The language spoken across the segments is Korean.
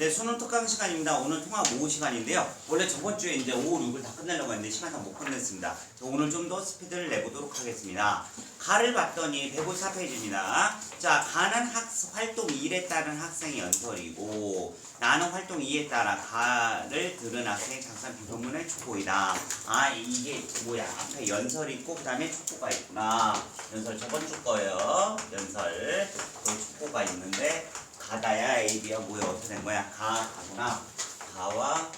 네, 수능 특강 시간입니다. 오늘 통합 5 시간인데요. 원래 저번 주에 이제 5, 6을 다 끝내려고 했는데 시간 다 못 끝냈습니다. 오늘 좀 더 스피드를 내보도록 하겠습니다. 가를 봤더니 154페이지입니다. 자, 가는 활동 1에 따른 학생의 연설이고 나는 활동 2에 따라 가를 들은 학생의 작성 비교문의 촉보이다. 아, 이게 뭐야? 앞에 연설이 있고 그 다음에 촉보가 있구나. 연설 저번 주 거예요. 연설 그 촉보가 있는데 가다야 AB야 뭐야 어떻게 된 거야? 가구나. 가와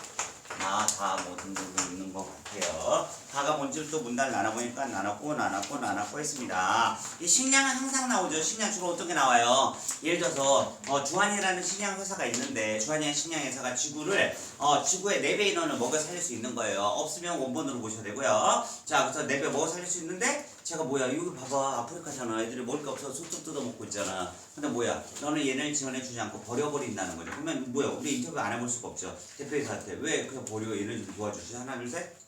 나, 다 뭐 등등등 있는 것 같아요. 가가 뭔지 또 문단을 나눠보니까 나눴고 했습니다. 이 식량은 항상 나오죠. 식량 주로 어떤 게 나와요? 예를 들어서 주한이라는 식량 회사가 있는데 주한이라는 식량 회사가 지구를 지구의 4배 인원을 먹여 살릴 수 있는 거예요. 없으면 원본으로 보셔야 되고요. 자, 그래서 4배 먹여 살릴 수 있는데 제가 뭐야 여기 봐봐 아프리카잖아. 애들이 먹을 게 없어서 쑥쑥 뜯어먹고 있잖아. 근데 뭐야 너는 얘네를 지원해주지 않고 버려버린다는 거죠. 그러면 뭐야 우리 인터뷰 안 해볼 수가 없죠. 대표이사한테 왜 그냥 버려 얘네 좀 도와주지. 하나 둘 셋.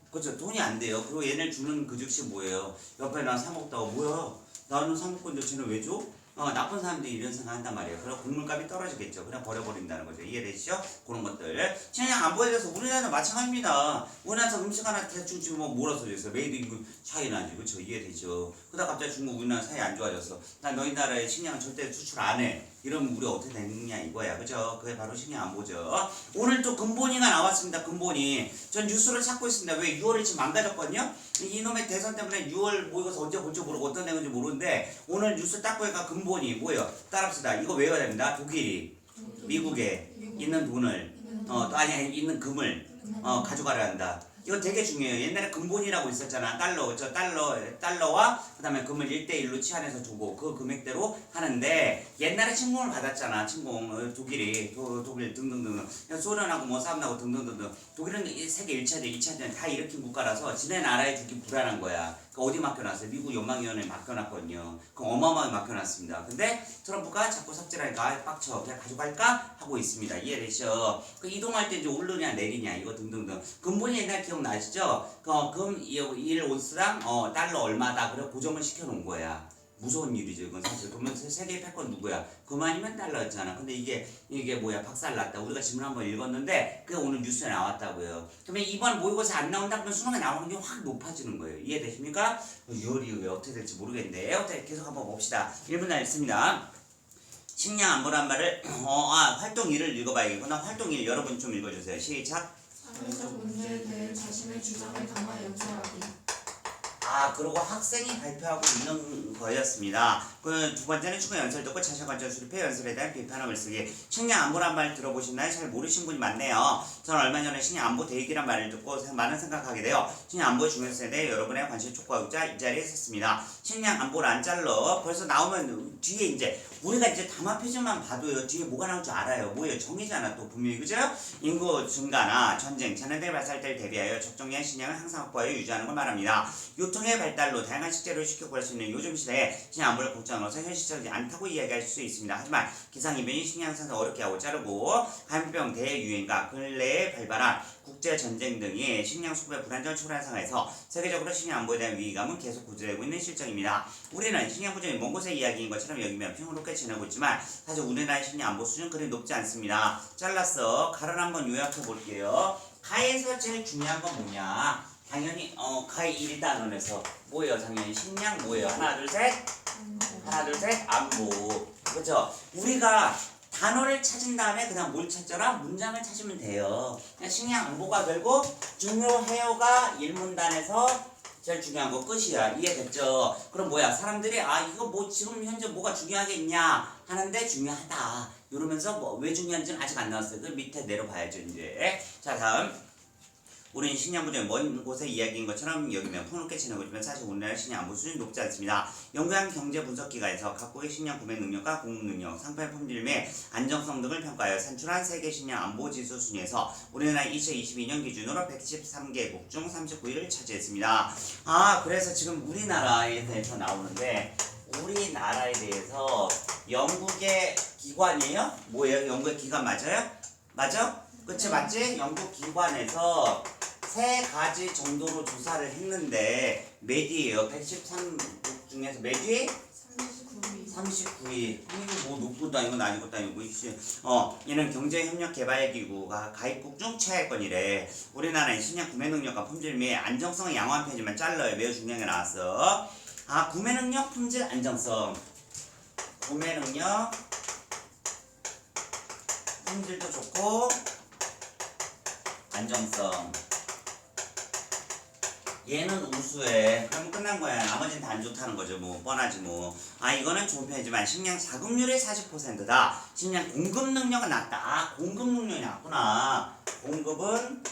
그렇죠. 돈이 안 돼요. 그리고 얘네를 주는 그 즉시 뭐예요? 옆에 나 사 먹다가 뭐야 나는 사 먹고 있는데 쟤는 왜 줘? 나쁜 사람들이 이런 생각 한단 말이에요. 그럼 곡물값이 떨어지겠죠. 그냥 버려버린다는 거죠. 이해되시죠? 그런 것들. 그냥 안 보여줘서 우리나라는 마찬가지입니다. 우리나라에서 음식 하나 대충 지금 뭐라 써져있어요? 메이드 인 차이나지. 그쵸? 이해되죠? 그러다 갑자기 중국 우리나라 사이 안 좋아졌어. 난 너희 나라에 식량은 절대 수출 안 해. 이러면 우리 어떻게 되느냐 이거야. 그죠? 그게 바로 식량 안보죠. 오늘 또 근본이가 나왔습니다. 근본이. 전 뉴스를 찾고 있습니다. 왜 6월이 지금 망가졌거든요? 이놈의 대선 때문에 6월 모의고사 언제 볼지 모르고 어떤 내용인지 모르는데 오늘 뉴스 딱 보니까 근본이 뭐예요? 따라합시다. 이거 외워야 됩니다. 독일이 미국에 있는 돈을 아니 있는 금을 가져가려 한다. 이거 되게 중요해요. 옛날에 근본이라고 있었잖아. 달러와 그 다음에 금을 1대1로 치환해서 주고 그 금액대로 하는데 옛날에 침공을 받았잖아. 침공 독일이 독일 등등등 소련하고 뭐 싸움나고 등등등등 독일은 세계 1차전 2차전 다 일으킨 국가라서 지네 나라에 주기 불안한 거야. 어디 맡겨놨어요? 미국 연방위원회에 맡겨놨거든요. 그럼 어마어마하게 맡겨놨습니다. 근데 트럼프가 자꾸 삭제하니까 빡쳐. 그냥 가져갈까? 하고 있습니다. 이해되시죠? 그 이동할 때 이제 오르냐 내리냐 이거 등등등. 근본이 옛날 기억나시죠? 금 1온스당 달러 얼마다. 그래 고정을 시켜놓은 거야. 무서운 일이죠. 이건 사실. 그러면 세계 패권 누구야? 금 아니면 달러였잖아. 근데 이게 뭐야? 박살났다. 우리가 지문 한번 읽었는데 그게 오늘 뉴스에 나왔다고요. 그러면 이번 모의고사 안 나온다 그러면 수능에 나오는 게 확 높아지는 거예요. 이해되십니까? 6월이 왜 어떻게 될지 모르겠는데 어떻게 계속 한번 봅시다. 1분 다 읽습니다. 식량 안보란 말을 활동 1을 읽어봐야겠구나. 활동 1 여러분 좀 읽어주세요. 시작. 사회적 문제에 대해 자신의 주장을 담아 연설하기. 그리고 학생이 발표하고 있는 거였습니다. 그 두 번째는 추가 연설 듣고 자신관점 수립해 연설에 대한 비판함을 쓰기. 식량 안보란 말 들어보셨나요? 잘 모르신 분이 많네요. 저는 얼마 전에 식량 안보 대기란 말을 듣고 많은 생각하게 돼요. 식량 안보의 중요성에 대해 여러분의 관심 촉구하고자 이 자리에 섰습니다. 식량 안보를 안 잘러 벌써 나오면 뒤에 이제 우리가 이제 담화 표지만 봐도요 뒤에 뭐가 나올 줄 알아요. 뭐예요? 정이잖아 또 분명히. 그죠? 인구 증가나 전쟁, 재난들 발생할 때를 대비하여 적정량의 식량을 항상 확보하여 유지하는 걸 말합니다. 유통의 발달로 다양한 식재료를 쉽게 구할 수 있는 요즘 시대에 식량 안보를 걱정하면서 현실적이지 않다고 이야기할 수 있습니다. 하지만 기상이변이 식량 생산 어렵게 하고 자르고 감염병 대유행과 근래에 발발한 국제전쟁 등이 식량 수급의 불안정을 초래한 상황에서 세계적으로 식량 안보에 대한 위기감은 계속 고조되고 있는 실정입니다. 우리는 식량 부족이 먼 곳의 이야기인 것처럼 여기면 평화롭게 지내고 있지만 사실 우리나라의 식량 안보 수준은 그리 높지 않습니다. 잘랐어. 가를 한번 요약해 볼게요. 가에서 제일 중요한 건 뭐냐? 당연히 가의 1단원에서 뭐예요? 당연히 식량 뭐예요? 하나 둘 셋 안보. 그렇죠? 우리가 단어를 찾은 다음에 그냥 뭘 찾더라? 문장을 찾으면 돼요. 그냥 식량 안보가 되고 중요해요가 1문단에서 제일 중요한 거 끝이야. 이해됐죠? 그럼 뭐야? 사람들이 이거 뭐 지금 현재 뭐가 중요하겠냐 하는데 중요하다. 이러면서 왜 중요한지는 아직 안 나왔어요. 그 밑에 내려봐야죠 이제. 자 다음. 우리는 식량 부족이 먼 곳의 이야기인 것처럼 여기면 폭넓게 지내고 있지만 사실 우리나라 식량 안보 수준이 높지 않습니다. 연구한 경제 분석기관에서 각국의 식량 구매 능력과 공급 능력, 상품의 품질 및 안정성 등을 평가하여 산출한 세계 식량 안보 지수 순위에서 우리나라 2022년 기준으로 113개국 중 39위를 차지했습니다. 그래서 지금 우리나라에 대해서 나오는데 우리나라에 대해서 영국의 기관이에요? 뭐예요? 영국의 기관 맞아요? 맞아? 그치 맞지? 영국 기관에서 3가지 정도로 조사를 했는데 몇 위예요? 113국 중에서 몇 위? 39위. 39위. 이거 뭐 높고도 아니고 낮은 것도 아니고 이씨. 얘는 경제협력개발기구가 가입국 중 최하위권이래. 우리나라의 식량 구매 능력과 품질 및 안정성을 양호한 편이지만 잘라요. 매우 중요한 게 나왔어. 아, 구매 능력, 품질, 안정성. 구매 능력, 품질도 좋고 안정성. 얘는 우수해. 그럼 끝난 거야. 나머지는 다 안 좋다는 거죠. 뭐 뻔하지 뭐. 아, 이거는 좋은 편이지만 식량 자급률이 40%다. 식량 공급 능력은 낮다. 아, 공급 능력이 낮구나. 공급은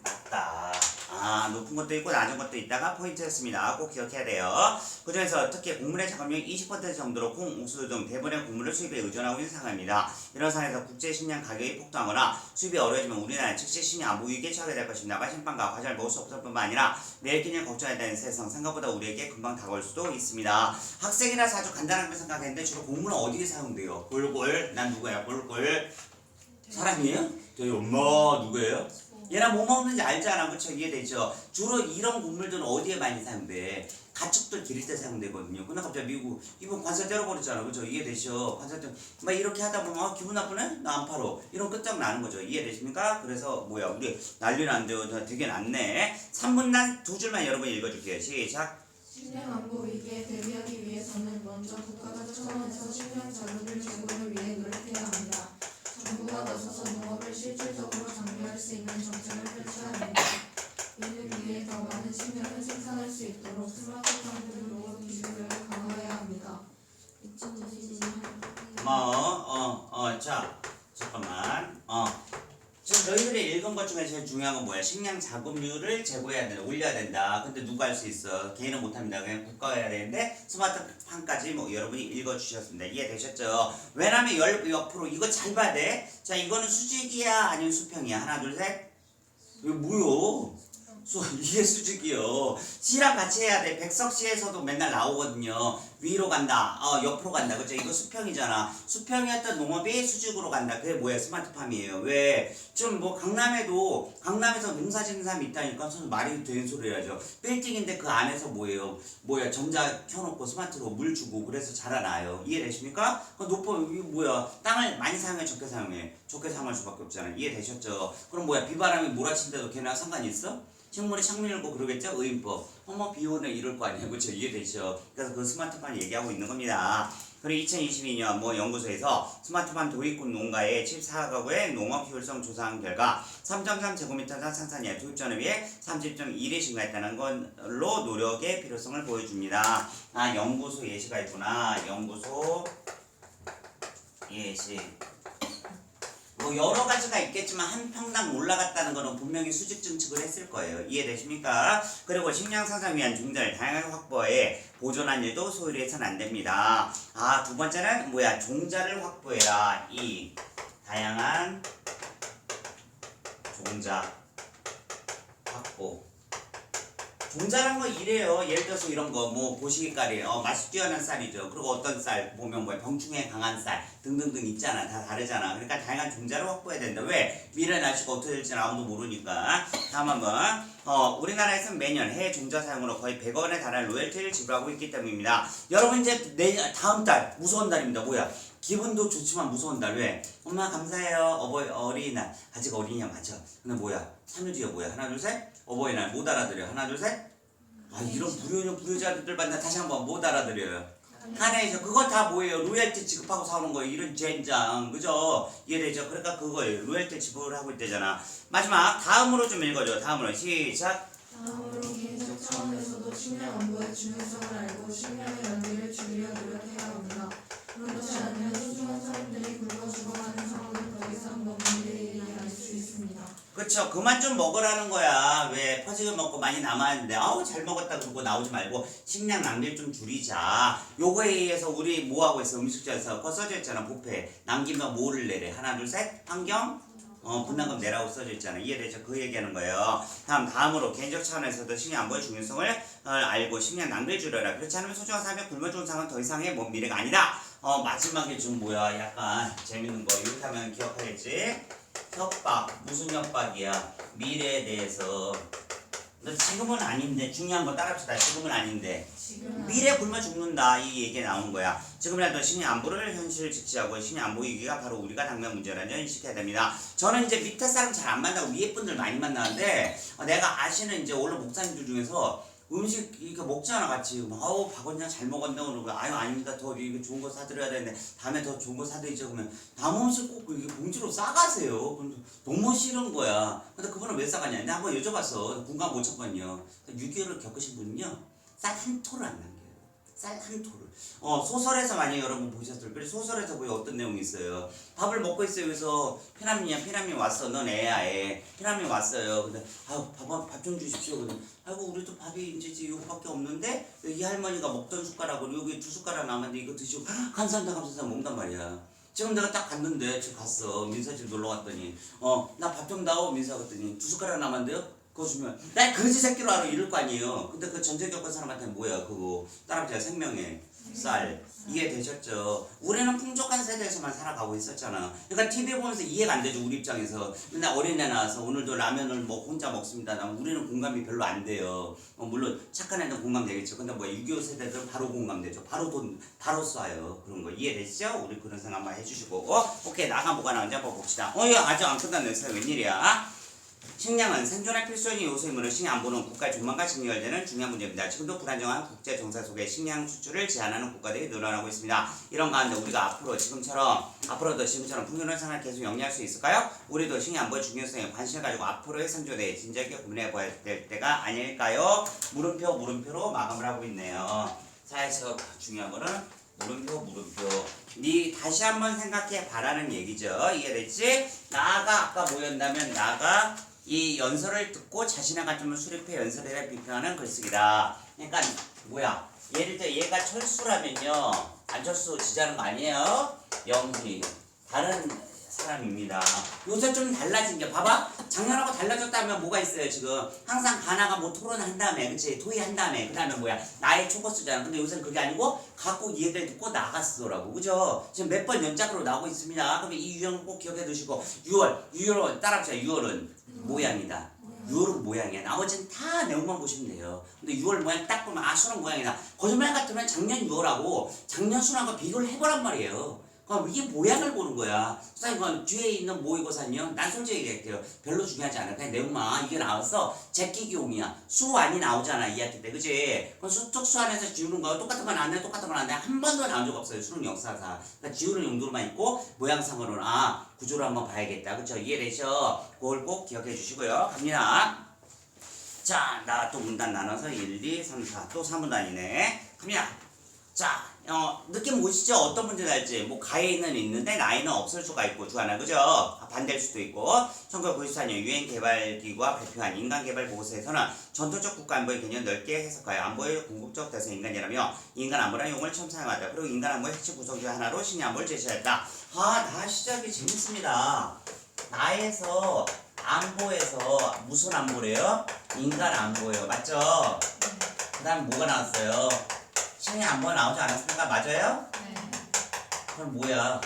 낮다. 아, 높은 것도 있고 낮은 것도 있다가 포인트였습니다. 꼭 기억해야 돼요. 그중에서 특히 곡물의 자급률 20% 정도로 콩, 옥수수 등 대부분의 곡물을 수입에 의존하고 있는 상황입니다. 이런 상황에서 국제 식량 가격이 폭등하거나 수입이 어려워지면 우리나라는 즉시 식량 안보 위기에 처하게 될 것입니다. 마신빵과 과자를 먹을 수 없을 뿐만 아니라 매일 끼니를 걱정해야 되는 세상, 생각보다 우리에게 금방 다가올 수도 있습니다. 학생이라서 아주 간단하게 생각했는데 주로 곡물은 어디에 사용돼요? 골골. 난 누구야? 골골. 사람이에요? 저희 엄마 누구예요? 얘랑 뭐 먹는지 알잖아. 그쵸? 이해되죠? 주로 이런 곡물들은 어디에 많이 사용돼? 가축들 기를 때 사용되거든요. 근데 갑자기 미국 이번 관세 때려버렸잖아. 그죠? 이해되죠? 관세 막 이렇게 하다 보면 기분 나쁘네? 나 안 팔어. 이런 끝장나는 거죠. 이해되십니까? 그래서 뭐야 우리 난리 난대요. 되게 낫네. 3분단 두 줄만 여러분 읽어줄게요. 시작. 식량 안보 위기에 대비하기 위해서는 먼저 국가가 차원에서 식량 자급을 제고를 위해 노력해야 합니다. 정부가 나서서 농업을 실질적으로 장려할 수 있는 정책을 펼쳐야 합니다. 이를 위해 더 많은 식량을 생산할 수 있도록 스마트팜 등 농업 기술을 강화해야 합니다. 2022년 고마워. 자, 잠깐만. 지금 너희들이 읽은 것 중에 제일 중요한 건 뭐야? 식량 자급률을 제고해야 된다, 올려야 된다. 근데 누가 할 수 있어? 개인은 못합니다. 그냥 국가가 해야 되는데 스마트팜까지 뭐 여러분이 읽어주셨습니다. 이해되셨죠? 왜냐면 옆으로 이거 잘 봐야 돼. 자, 이거는 수직이야? 아니면 수평이야? 하나, 둘, 셋. 이거 뭐요? 이게 수직이요. C랑 같이 해야 돼. 백석시에서도 맨날 나오거든요. 위로 간다. 옆으로 간다. 그죠? 이거 수평이잖아. 수평이었던 농업이 수직으로 간다. 그게 뭐야? 스마트팜이에요. 왜? 좀 뭐 강남에서 농사 짓는 사람이 있다니까 저는 말이 되는 소리라죠. 빌딩인데 그 안에서 뭐예요? 뭐야? 전자 켜놓고 스마트로 물 주고 그래서 자라나요. 이해되십니까? 이거 뭐야? 땅을 많이 사용해? 적게 사용해? 적게 사용할 수밖에 없잖아요. 이해되셨죠? 그럼 뭐야? 비바람이 몰아친데도 걔나 상관이 있어? 식물이 창문열고 그러겠죠? 의인법. 비 오네 이럴 거 아니에요. 그렇죠? 이해되죠? 그래서 그 스마트팜 얘기하고 있는 겁니다. 그리고 2022년 연구소에서 스마트팜 도입군 농가의 74가구의 농업 효율성 조사한 결과 3.3제곱미터당 생산량 도입 전에 비해 30.1이 증가했다는 걸로 노력의 필요성을 보여줍니다. 아, 연구소 예시가 있구나. 연구소 예시. 뭐 여러 가지가 있겠지만 한 평당 올라갔다는 거는 분명히 수직 증축을 했을 거예요. 이해되십니까? 그리고 식량 생산 위한 종자를 다양하게 확보해 보존한 일도 소홀히 해서는 안 됩니다. 아, 두 번째는 뭐야? 종자를 확보해라. 이 다양한 종자 확보. 종자란 거 이래요. 예를 들어서 이런 거 뭐 보시기까지 맛이 뛰어난 쌀이죠. 그리고 어떤 쌀 보면 뭐야 병충해 강한 쌀 등등등 있잖아. 다 다르잖아. 그러니까 다양한 종자를 확보해야 된다. 왜? 미래 날씨가 어떻게 될지는 아무도 모르니까. 다음 한번 우리나라에서는 매년 해외 종자 사용으로 거의 100원에 달하는 로열티를 지불하고 있기 때문입니다. 여러분 이제 다음 달 무서운 달입니다. 뭐야? 기분도 좋지만 무서운 달. 왜? 엄마 감사해요. 어린이날. 아직 어린이야 맞죠? 근데 뭐야? 3일 뒤에 뭐야? 하나 둘 셋. 어버이날 못 알아들여. 하나 둘 셋. 아, 이런 불효자들 만나 다시 한번 못 알아들여요. 카네이션 그거 다 뭐예요? 로열티 지급하고 사오는 거예요. 이런 젠장. 그죠? 이해되죠? 그러니까 그걸 로열티 지불을 하고 있대잖아. 마지막 다음으로 좀 읽어줘. 다음으로 시작. 다음으로 개인적 차원에서도 식량 안보의 중요성을 알고 식량의 낭비를 줄이려 노력해야 합니다. 그렇지 않으면 소중한 사람들이 굶어 죽어가는 상황을 더 이상 먹는 일이 아닐 수 있습니다. 그쵸. 그만 좀 먹으라는 거야. 왜? 퍼지게 먹고 많이 남았는데 아우 잘 먹었다 그러고 나오지 말고 식량 낭비를 좀 줄이자. 요거에 의해서 우리 뭐하고 있어? 음식점에서 그거 써져 있잖아. 부패. 남기면 뭐를 내래? 하나 둘 셋. 환경 분담금 내라고 써져 있잖아. 이해되죠? 그 얘기하는 거예요. 다음으로 개인적 차원에서도 식량 안보의 중요성을 알고 식량 낭비를 줄여라. 그렇지 않으면 소중한 사람이 굶어 죽는 상황은 더 이상의 먼 미래가 아니다. 마지막에 좀 뭐야? 약간 재밌는 거. 이렇게 하면 기억하겠지? 협박. 무슨 협박이야? 미래에 대해서 지금은 아닌데 중요한 거 따라합시다. 지금은 아닌데 지금은 미래 굶어 죽는다 이 얘기 나오는 거야. 지금이라도 신의 안보를 현실 직시하고 신의 안보 위기가 바로 우리가 당면 문제라는 점 인식해야 됩니다. 저는 이제 밑에 사람 잘 안 만나고 위에 분들 많이 만나는데 내가 아시는 이제 오늘 목사님들 중에서 음식 이렇게 먹잖아 같이. 아우 박 원장 잘 먹었네 오늘. 아유 아닙니다. 더 이거 좋은 거 사드려야 되는데 다음에 더 좋은 거 사드리죠. 그러면 남음식 꼭 이게 봉지로 싸가세요. 그럼 너무 싫은 거야. 근데 그분은 왜 싸가냐? 내가 한번 여쭤봤어. 군감 못 쳤거든요. 6.25를 겪으신 분은요 쌀 한 토를 안 남겨요. 쌀 한 토를. 소설에서 만약에 여러분 보셨을 거예요. 소설에서 보여 어떤 내용이 있어요. 밥을 먹고 있어요. 그래서 피라민 왔어. 넌 애야 애. 피라민 왔어요. 근데 아유 밥 좀 주십시오. 근데 아이고 우리도 밥이 이제 이거밖에 없는데 이 할머니가 먹던 숟가락으로 여기 2숟가락 남았는데 이거 드시고 감사합니다 먹는단 말이야. 지금 내가 딱 갔는데 지금 갔어. 민서 집 놀러 갔더니 나 밥 좀 다오 민서 갔더니 2숟가락 남았는데요. 그거 주면 나 거지 새끼로 알아 이럴 거 아니에요. 근데 그 전쟁 겪은 사람한테는 뭐야 그거 따라붙자 생명의 쌀. 이해되셨죠? 우리는 풍족한 세대에서만 살아가고 있었잖아. 그러니까 TV 보면서 이해가 안 되죠 우리 입장에서. 맨날 어린애 나와서 오늘도 라면을 뭐 혼자 먹습니다. 우리는 공감이 별로 안 돼요. 물론 착한 애는 공감되겠죠. 근데 뭐 6.25 세대들은 바로 공감되죠. 바로 돈 바로 쏴요. 그런 거 이해되시죠? 우리 그런 생각 한번 해주시고 오케이 나가 뭐가 나온지 한번 봅시다. 야 아직 안 끝났네. 웬일이야? 식량은 생존의 필수적인 요소이므로 식량 안보는 국가의 조만간 직결되는 중요한 문제입니다. 지금도 불안정한 국제 정세 속에 식량 수출을 제한하는 국가들이 늘어나고 있습니다. 이런 가운데 우리가 앞으로도 지금처럼 풍요로운 생활을 계속 영위할 수 있을까요? 우리도 식량 안보의 중요성에 관심을 가지고 앞으로의 생존에 진지하게 고민해 봐야 될 때가 아닐까요? 물음표로 마감을 하고 있네요. 사회에서 중요한 거는 물음표. 니 다시 한번 생각해 봐라는 얘기죠. 이해됐지? 나가 아까 뭐였냐면 나가 이 연설을 듣고 자신의 관점을 수립해 연설에 비평하는 글쓰기다. 그러니까 뭐야? 예를 들어 얘가 철수라면요. 안철수 지지하는 거 아니에요? 영희 다른 사람입니다. 요새 좀 달라진 게 봐봐. 작년하고 달라졌다면 뭐가 있어요 지금. 항상 가나가 뭐 토론한 다음에 그치 토의한 다음에 그 다음에 뭐야 나의 초코스잖아. 근데 요새는 그게 아니고 갖고 얘들 듣고 나갔더라고. 그죠? 지금 몇 번 연작으로 나오고 있습니다. 그럼 이 유형 꼭 기억해 두시고 6월 따라합시다. 6월은 모양이다. 6월은 모양이야. 나머지는 다 내용만 보시면 돼요. 근데 6월 모양 딱 보면 수능 모양이다. 거짓말 같으면 작년 6월하고 작년 수능하고 비교를 해보란 말이에요. 그럼 이게 모양을 보는 거야. 선생님 그럼 뒤에 있는 모의고사는요. 난 솔직히 얘기할게요. 별로 중요하지 않아. 그냥 내용만 이게 나왔어. 제끼기용이야. 수완이 나오잖아 2학기 때. 그치? 그럼 특수 안에서 지우는 거 똑같은 건 안 돼. 한 번도 나온 적 없어요. 수능 역사상. 그러니까 지우는 용도로만 있고 모양상으로는 구조를 한번 봐야겠다. 그쵸? 이해되셔? 그걸 꼭 기억해 주시고요. 갑니다. 자, 나 또 문단 나눠서 1, 2, 3, 4. 또 3문단이네. 갑니다. 자, 느낌 오시죠? 어떤 문제 날지. 뭐 가에는 있는데 나에는 없을 수가 있고 주하나 그죠? 반대일 수도 있고. 1994년 유엔 개발기구가 발표한 인간개발 보고서에서는 전통적 국가 안보의 개념 넓게 해석하여 안보의 궁극적 대상 인간이라며 인간 안보라는 용어를 처음 사용하다. 그리고 인간 안보의 핵심 구성 중 하나로 신의 안보를 제시했다. 나 시작이 재밌습니다. 나에서 안보에서 무슨 안보래요? 인간 안보예요. 맞죠? 그 다음 뭐가 나왔어요? 식량 안보가 나오지 않았습니까? 맞아요? 네. 그럼 뭐야?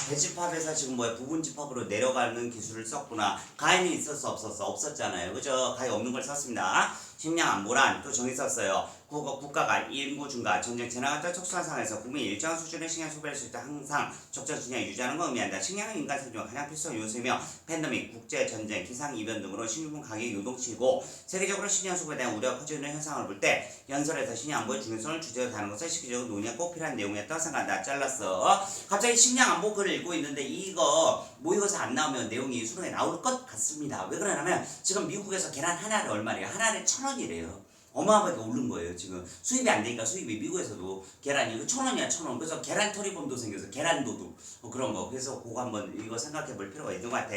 대집합에서 지금 뭐야? 부분집합으로 내려가는 기술을 썼구나. 가에는 있었어? 없었어? 없었잖아요. 그죠? 가에 없는 걸 썼습니다. 식량 안보란 또 정의 썼어요. 국가가 인구 증가, 전쟁 재난 같은 특수한 상황에서 국민이 일정한 수준의 식량 소비할 수 있다. 항상 적정 식량을 유지하는 걸 의미한다. 식량은 인간 생존 가장 필수적 요소이며 팬데믹, 국제 전쟁, 기상 이변 등으로 식료품 가격이 요동치고 세계적으로 식량 소비에 대한 우려가 커지는 현상을 볼 때 연설에서 식량 안보의 중요성을 주제로 다는 것을 시기적으로 논의가 꼭 필요한 내용이었다고 생각한다. 잘랐어. 갑자기 식량 안보 글을 읽고 있는데 이거 모의고사 안 나오면 내용이 수능에 나올 것 같습니다. 왜 그러냐면 지금 미국에서 계란 하나를 얼마래요? 하나를 1,000원이래요. 어마어마하게 오른 거예요. 지금 수입이 안 되니까 수입이 미국에서도 계란이 1,000원이야 1,000원. 그래서 계란 토리범도 생겨서 계란 도둑 그런 거. 그래서 그거 한번 이거 생각해 볼 필요가 있는 것 같아.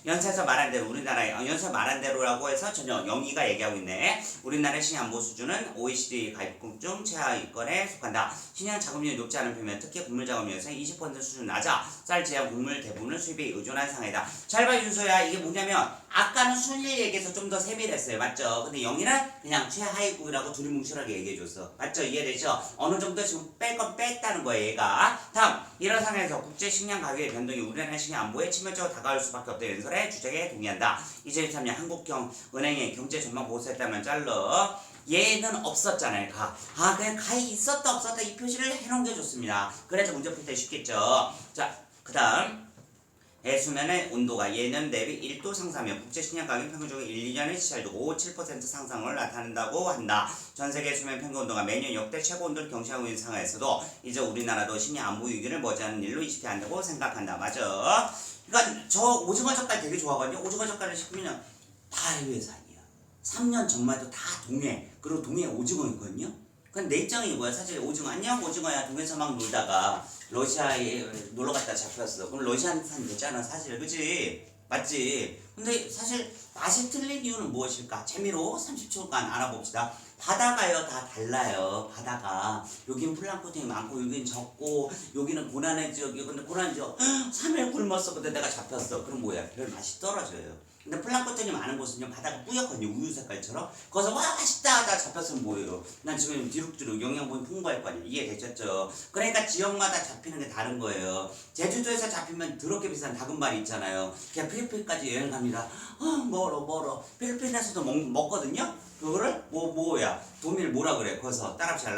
연설에서 말한 대로 우리나라의 연설 말한 대로라고 해서 전혀 영희가 얘기하고 있네. 우리나라의 식량 안보 수준은 OECD 가입국 중 최하위권에 속한다. 식량 자금률이 높지 않은 편이면 특히 곡물 자금률에서 20% 수준 낮아. 쌀 제한 곡물 대부분을 수입에 의존한 상황이다. 잘 봐 윤서야. 이게 뭐냐면 아까는 순위 얘기해서 좀 더 세밀했어요. 맞죠? 근데 영희는 그냥 최하 하이구라고 둘이 뭉실하게 얘기해줬어. 맞죠? 이해되죠? 어느 정도 지금 뺄 건 뺐다는 거예요, 얘가. 다음, 이런 상황에서 국제 식량 가격의 변동이 우리나라 식량 안보에 치명적으로 다가올 수밖에 없다. 연설의 주장에 동의한다. 2023년 한국형 은행의 경제 전망 보고서에 따르면 짤러. 얘는 없었잖아요, 가. 그냥 가에 있었다, 없었다 이 표시를 해넘겨줬습니다. 그래서 문제 풀 때 쉽겠죠. 자, 그 다음. 해수면의 온도가 예년 대비 1도 상승하며 국제 식량 가격 평균적으로 1, 2년의 시차를 두고 7% 상승을 나타낸다고 한다. 전 세계 수면 평균 온도가 매년 역대 최고 온도를 경신하고 있는 상황에서도 이제 우리나라도 식량 안보 위기를 머지않은 일로 인식해야 한다고 생각한다. 맞아. 그러니까 저 오징어 젓갈 되게 좋아하거든요. 오징어 젓갈을 시키면 다 해외산이야. 3년 전만 해도 다 동해. 그리고 동해 오징어 있거든요. 그럼 내 입장이 뭐야? 사실 오징어 안녕 오징어야 동해에서 막 놀다가 러시아에 놀러 갔다 잡혔어. 그럼 러시아산 됐잖아 사실. 그치? 맞지? 근데 사실 맛이 틀린 이유는 무엇일까? 재미로 30초간 알아봅시다. 바다가요 다 달라요. 바다가 여긴 플랑크톤이 많고 여긴 적고 여기는 고난의 지역이고 근데 고난의 지역 3일 굶었어. 근데 내가 잡혔어. 그럼 뭐야? 별 맛이 떨어져요. 근데 플랑크톤이 많은 곳은요 바다가 뿌옇거든요. 우유 색깔처럼. 거기서 와 맛있다 하다 잡혔으면 뭐예요? 난 지금 뒤룩뒤룩 영양분이 풍부할 거 아니에요. 이해되셨죠? 그러니까 지역마다 잡히는 게 다른 거예요. 제주도에서 잡히면 더럽게 비싼 다금발이 있잖아요. 그냥 필리핀까지 여행 갑니다. 멀어. 필리핀에서도 먹거든요. 그거를 뭐야? 도밀 뭐라 그래? 거기서 따라합시다.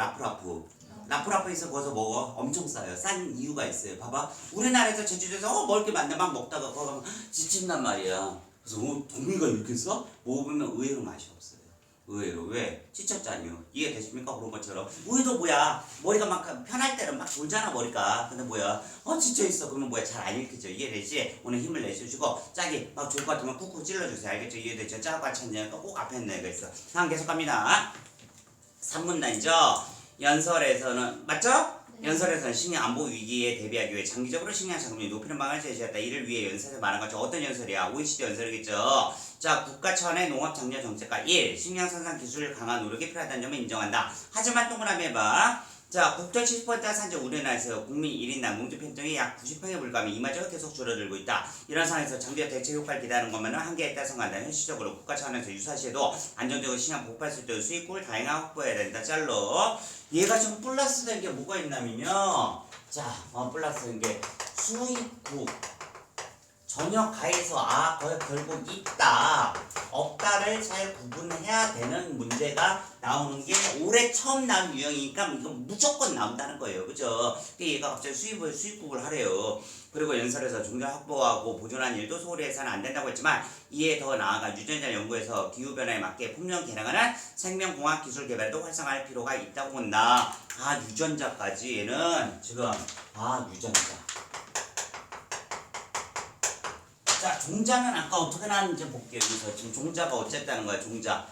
라프라프에서 거기서 먹어. 엄청 싸요. 싼 이유가 있어요. 봐봐. 우리나라에서 제주도에서 먹을 게 많네 막 먹다가 거기 가면 지친단 말이야. 그래서 도미가 이렇게 써? 먹으면 의외로 맛이 없어요. 의외로. 왜? 지쳤잖아요. 이해되십니까? 그런 것처럼. 우리도 뭐야? 머리가 막 편할 때는 막 돌잖아 머리가. 근데 뭐야? 지쳐있어. 그러면 뭐야? 잘 안 읽히죠. 이해되지? 오늘 힘을 내주시고 짝이 막 좋을 것 같으면 쿡쿡 찔러주세요. 알겠죠? 이해되죠? 짝과 찬냐가 꼭 앞에 있는 애가 있어. 다음 계속 갑니다. 3문단이죠. 연설에서는 맞죠? 연설에서는 식량 안보 위기에 대비하기 위해 장기적으로 식량 자금률 높이는 방안을 제시했다. 이를 위해 연설에서 말한 것처럼 어떤 연설이야? OECD 연설이겠죠. 자, 국가 차원의 농업 장려 정책과 1. 식량 생산 기술 강화 노력이 필요하다는 점을 인정한다. 하지만 동그라미 해봐. 자, 국토 70%가 산지 우리나라에서 국민 1인당 농지 편성이 약 90평에 불과하며 이마저가 계속 줄어들고 있다. 이런 상황에서 장기적 대책 효과를 기대하는 것만은 한계에 따라서간다. 현실적으로 국가 차원에서 유사시에도 안정적으로 식량 복팔 수 있도록 수익국을 다양하게 확보해야 된다. 짤로. 얘가 좀 플러스 된 게 뭐가 있냐면요. 자, 플러스 된 게 수익국. 전혀 가에서 결국 있다 없다를 잘 구분해야 되는 문제가 나오는 게 올해 처음 나온 유형이니까 이건 무조건 나온다는 거예요. 그죠? 얘가 갑자기 수입국을 하래요. 그리고 연설에서 종자 확보하고 보존하는 일도 소홀히 해서는 안 된다고 했지만 이에 더 나아가 유전자 연구에서 기후변화에 맞게 품종 개량하는 생명공학 기술 개발도 활성화할 필요가 있다고 본다. 유전자까지 얘는 지금 유전자. 자, 종자는 아까 어떻게 나왔는지 볼게요. 여기서 지금 종자가 어쨌다는 거야. 종자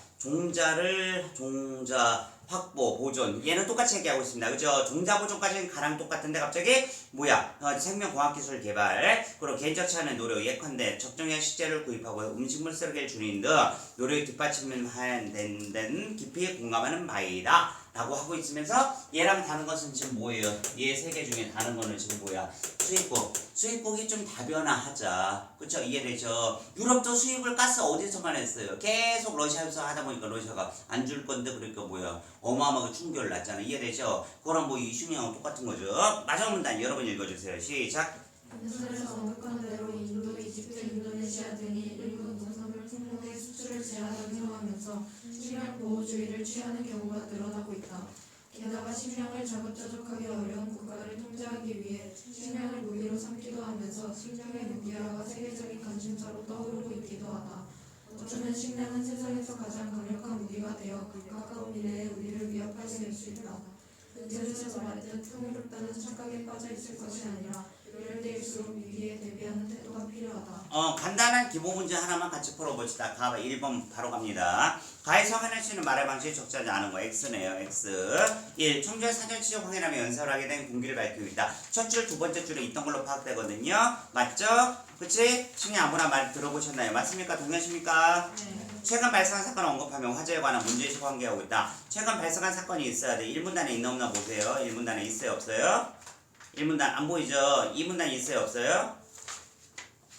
확보 보존 얘는 똑같이 얘기하고 있습니다. 그죠? 종자 보존까지는 가랑 똑같은데 갑자기 뭐야? 생명공학기술 개발 그리고 개인적 차원의 노력 예컨대 적정량 식재를 구입하고 음식물 쓰레기를 줄이는 등 노력이 뒷받침하는 데는 깊이 공감하는 바이다. 라고 하고 있으면서 얘랑 다른 것은 지금 뭐예요? 얘 세 개 중에 다른 거는 지금 뭐야? 수입국이 좀 다변화하자. 그쵸? 이해되죠? 유럽도 수입을 가스 어디서만 했어요? 계속 러시아에서 하다 보니까 러시아가 안 줄 건데 그러니까 뭐야? 어마어마하게 충격을 났잖아. 이해되죠? 그거랑 뭐 이슈명하고 똑같은 거죠. 마지막 문단 여러분 읽어주세요. 시작. 연설에서 언급한 대로 인도, 이집트, 인도네시아 등이 일부 농산물 품목의 수출을 제한하기 하면서 식량 보호주의를 취하는 경우가 늘어나고 있다. 게다가 식량을 자급자족하기 어려운 국가를 통제하기 위해 식량을 무기로 삼기도 하면서 식량의 무기화가 세계적인 관심사로 떠오르고 있기도 하다. 어쩌면 식량은 세상에서 가장 강력한 무기가 되어 가까운 미래에 우리를 위협할 수 있다. 은재에서 말했듯 풍요롭다는 착각에 빠져 있을 것이 아니라 이럴 때일수록 위기에 대비하는 태도가 필요하다. 간단한 기본 문제 하나만 같이 풀어봅시다. 1번 바로 갑니다. 가에서 확인할 수 있는 말의 방식이 적절하지 않은 거 X네요. X 1. 청주의 사전 지적 확인하며 연설을 하게 된 공기를 밝히고 있다. 첫 줄, 두 번째 줄에 있던 걸로 파악되거든요. 맞죠? 그치? 신이 아무나 말 들어보셨나요? 맞습니까? 동의하십니까? 네. 최근 발생한 사건을 언급하며 화제에 관한 문제의식 관계하고 있다. 최근 발생한 사건이 있어야 돼. 1문단에 있나 없나 보세요. 1문단에 있어요? 없어요? 1문단 안 보이죠? 2문단 있어요? 없어요?